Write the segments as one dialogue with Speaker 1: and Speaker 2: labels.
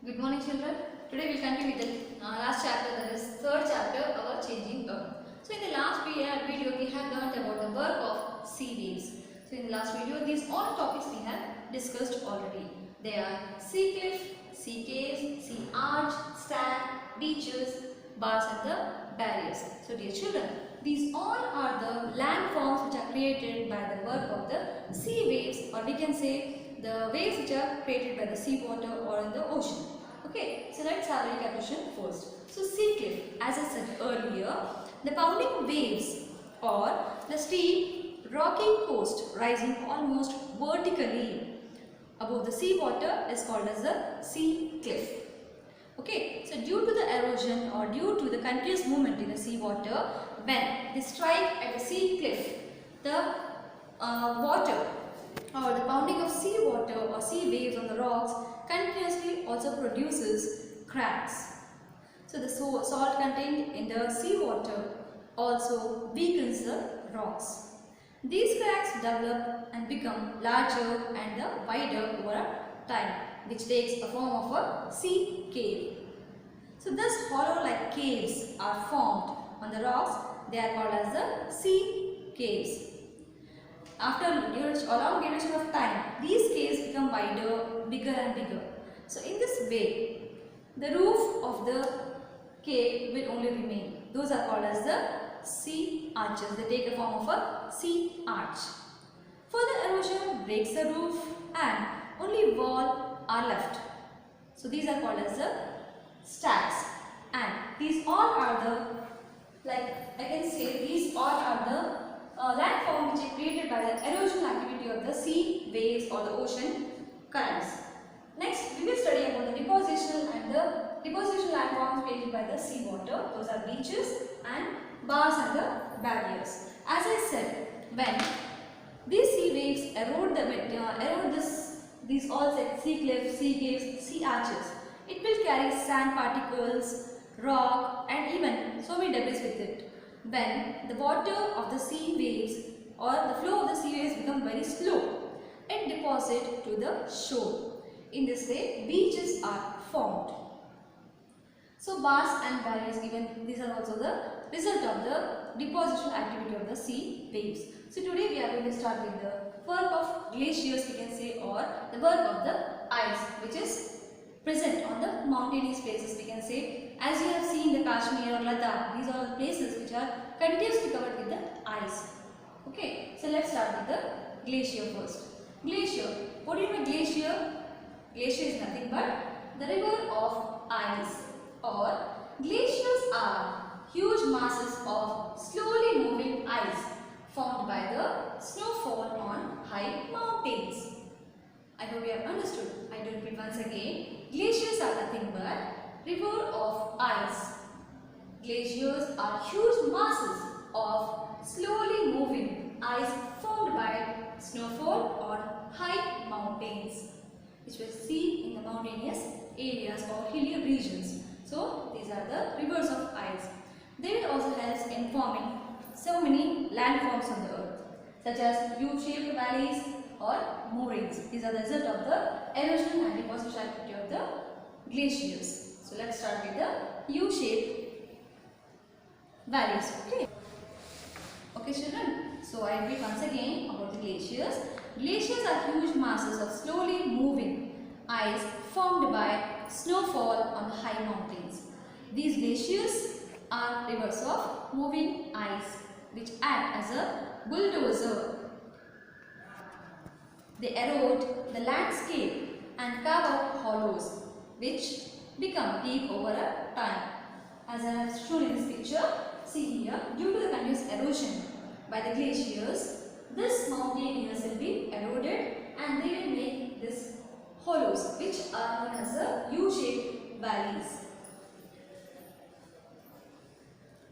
Speaker 1: Good morning, children. Today we will continue with the last chapter, that is third chapter, our changing earth. So in the last video we have learned about the work of sea waves. So in the last video, these all topics we have discussed already. They are sea cliff, sea caves, sea arch, stack, beaches, bars and the barriers. So dear children, these all are the landforms which are created by the work of the sea waves, or we can say the waves which are created by the sea water or in the ocean. Okay, so let's have a recapitulation first. So sea cliff, as I said earlier, the pounding waves or the steep rocky coast rising almost vertically above the sea water is called as the sea cliff. Okay, so due to the erosion or due to the continuous movement in the sea water, when they strike at the sea cliff, the water or the pounding of sea water or sea waves on the rocks continuously also produces cracks. So the salt contained in the sea water also weakens the rocks. These cracks develop and become larger and wider over time, which takes a form of a sea cave. So thus hollow-like caves are formed on the rocks. They are called as the sea caves. After a long duration of time, these caves become wider, bigger and bigger. So in this way, the roof of the cave will only remain. Those are called as the sea arches. They take a form of a sea arch. Further erosion breaks the roof and only wall are left. So these are called as the stacks, and these all are the, like I can say, these all are the landform which is created by the erosional activity of the sea waves or the ocean currents. Next, we will study about the depositional and the depositional landforms created by the sea water. Those are beaches and bars and the barriers. As I said, when these sea waves erode these all sea cliffs, sea caves, sea arches, it will carry sand particles, rock and even so many debris with it. When the water of the sea waves or the flow of the sea waves become very slow, it deposits to the shore. In this way, beaches are formed. So bars and barriers, even these are also the result of the depositional activity of the sea waves. So today we are going to start with the work of glaciers, we can say, or the work of the ice which is present on the mountainous places, we can say. As you have seen the Kashmir or Ladakh, these are the places which are continuously covered with the ice. Okay, so let's start with the glacier first. Glacier. What do you mean glacier? Glacier is nothing but the river of ice, or glaciers are huge masses of slowly moving ice formed by the snowfall on high mountains. I hope you have understood. I will repeat once again. Glaciers are nothing but river of ice. Glaciers are huge masses of slowly moving ice formed by snowfall on high mountains, which we see in the mountainous areas or hilly regions. So these are the rivers of ice. They will also help in forming so many landforms on the earth, such as U-shaped valleys or moraines. These are the result of the erosion and deposition activity of the glaciers. So let's start with the U-shaped valleys. Okay children. So I repeat once again about the glaciers. Glaciers are huge masses of slowly moving ice formed by snowfall on high mountains. These glaciers are rivers of moving ice which act as a bulldozer. They erode the landscape and carve out hollows which become deep over a time. As I have shown in this picture, see here, due to the continuous erosion by the glaciers, this mountain areas will be eroded and they will make these hollows which are known as the U-shaped valleys.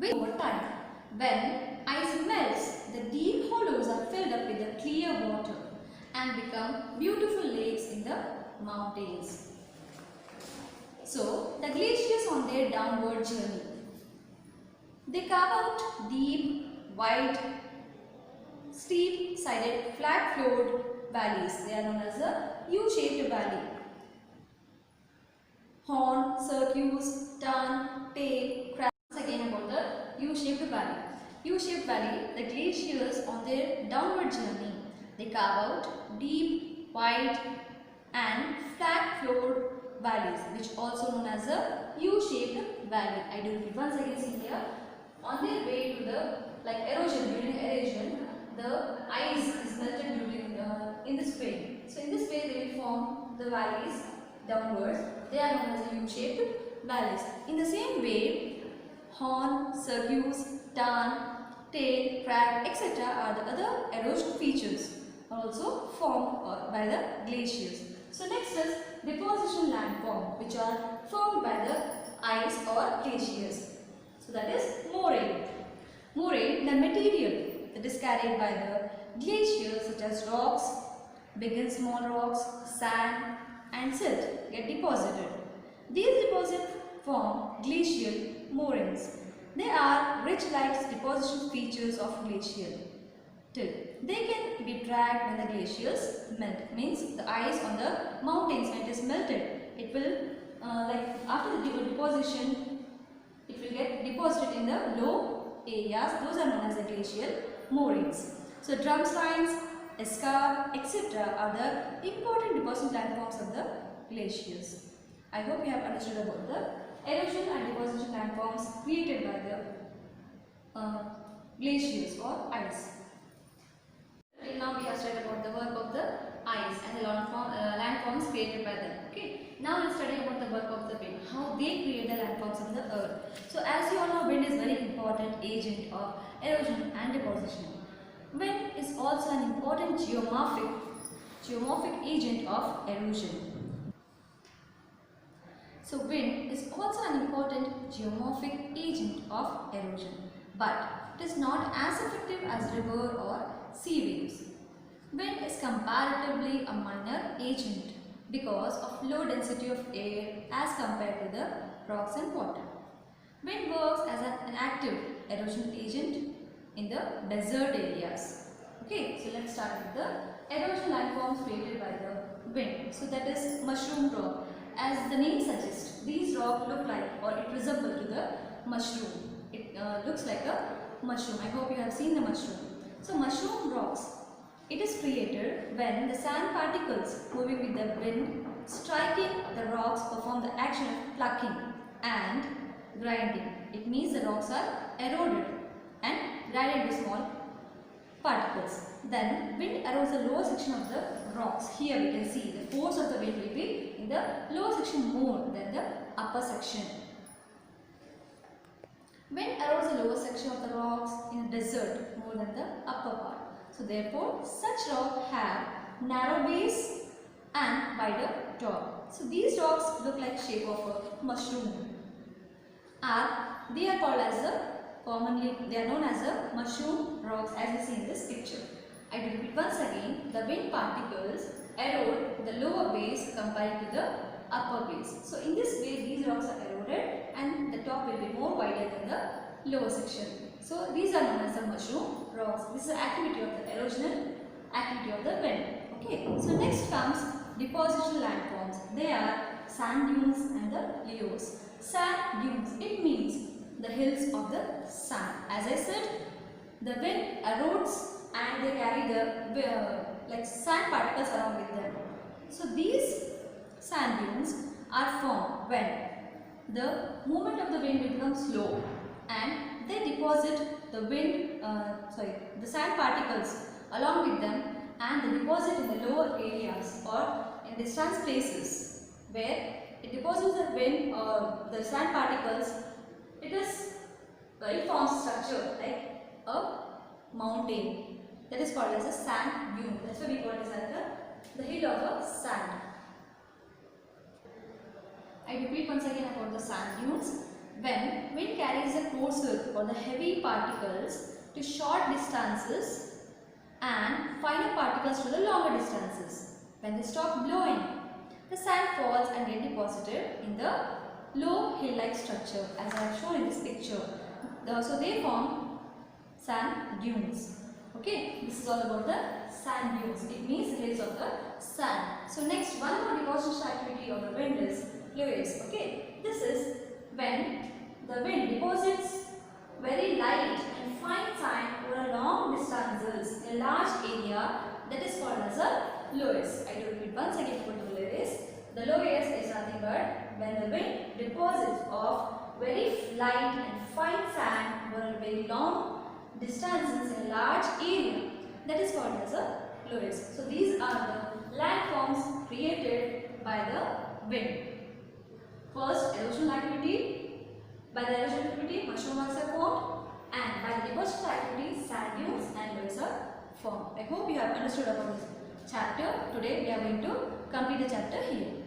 Speaker 1: Over time, when ice melts, the deep hollows are filled up with the clear water and become beautiful lakes in the mountains. So, the glaciers on their downward journey, they carve out deep, wide, steep-sided, flat-floored valleys. They are known as the U-shaped valley. circuits, turn, tail, crash. Once again about the U-shaped valley. U-shaped valley, the glaciers on their downward journey, they carve out deep, wide and flat-floored valleys, which also known as a U-shaped valley. I do repeat once again, see here. On their way to the erosion, during erosion, the ice is melted during in this way. So in this way they will form the valleys downwards. They are known as U-shaped valleys. In the same way, horn, circuits, turn, tail, crag, etc. are the other erosion features are also formed by the glaciers. So next is deposition landform, which are formed by the ice or glaciers. So that is moraine. Moraine, the material that is carried by the glaciers such as rocks, big and small rocks, sand and silt get deposited. These deposits form glacial moraines. They are rich-like deposition features of glacial till. They can be dragged when the glaciers melt. Means the ice on the mountains, when it is melted, it will after the deposition, it will get deposited in the low areas. Those are known as the glacial moraines. So drumlines, escarp, etc. are the important deposition landforms of the glaciers. I hope you have understood about the erosion and deposition landforms created by the glaciers or ice. Till now we have studied about the work of the ice and the landforms created by them. Okay. Now let's study about the work of the wind, how they create the landforms on the earth. So as you all know, wind is very important agent of erosion and deposition. Wind is also an important geomorphic agent of erosion. So wind is also an important geomorphic agent of erosion, but it is not as effective as river or sea waves. Wind is comparatively a minor agent because of low density of air as compared to the rocks and water. Wind works as an active erosion agent in the desert areas. Okay, so let's start with the erosion landforms created by the wind. So that is mushroom rock. As the name suggests, these rocks look like or it resembles to the mushroom. It looks like a mushroom. I hope you have seen the mushroom. So mushroom rocks, it is created when the sand particles moving with the wind striking the rocks perform the action of plucking and grinding. It means the rocks are eroded and grinded into small particles. Then wind erodes the lower section of the rocks. Here we can see the force of the wind will be in the lower section more than the upper section. Wind erodes the lower section of the rocks in the desert more than the upper part. So therefore, such rocks have narrow base and wider top. So these rocks look like shape of a mushroom. They are called as they are known as the mushroom rocks, as you see in this picture. I will repeat once again. The wind particles erode the lower base compared to the upper base. So in this way, these rocks are eroded and the top will be more wider than the lower section. So these are known as the mushroom rocks. This is the activity of the erosional activity of the wind. Okay. So next comes depositional landforms. They are sand dunes and the leos. Sand dunes, it means the hills of the sand. As I said, the wind erodes and they carry the sand particles along with them. So these sand dunes are formed when the movement of the wind will become slow and they deposit the sand particles along with them and they deposit in the lower areas or in distant places where it deposits the wind or the sand particles. It forms structure like a mountain, that is called as a sand dune. That's why we call it as the hill of a sand. I repeat once again about the sand dunes. When wind carries the coarser or the heavy particles to short distances and finer particles to the longer distances. When they stop blowing, the sand falls and get deposited in the low hill-like structure, as I have shown in this picture. So they form sand dunes. Okay, this is all about the sand dunes. It means the hills of the sand. So next, one more deposition activity of the wind is fluids. Okay, this is The wind deposits very light and fine sand over long distances in a large area that is called as a loess. I will repeat once again for the loess. The loess is nothing but when the wind deposits of very light and fine sand over a very long distances in a large area that is called as a loess. So these are the landforms created by the wind. First, erosional activity. By the erosion activity, mushrooms are formed, and by the depositional activity, sand dunes and loess are formed. I hope you have understood about this chapter. Today we are going to complete the chapter here.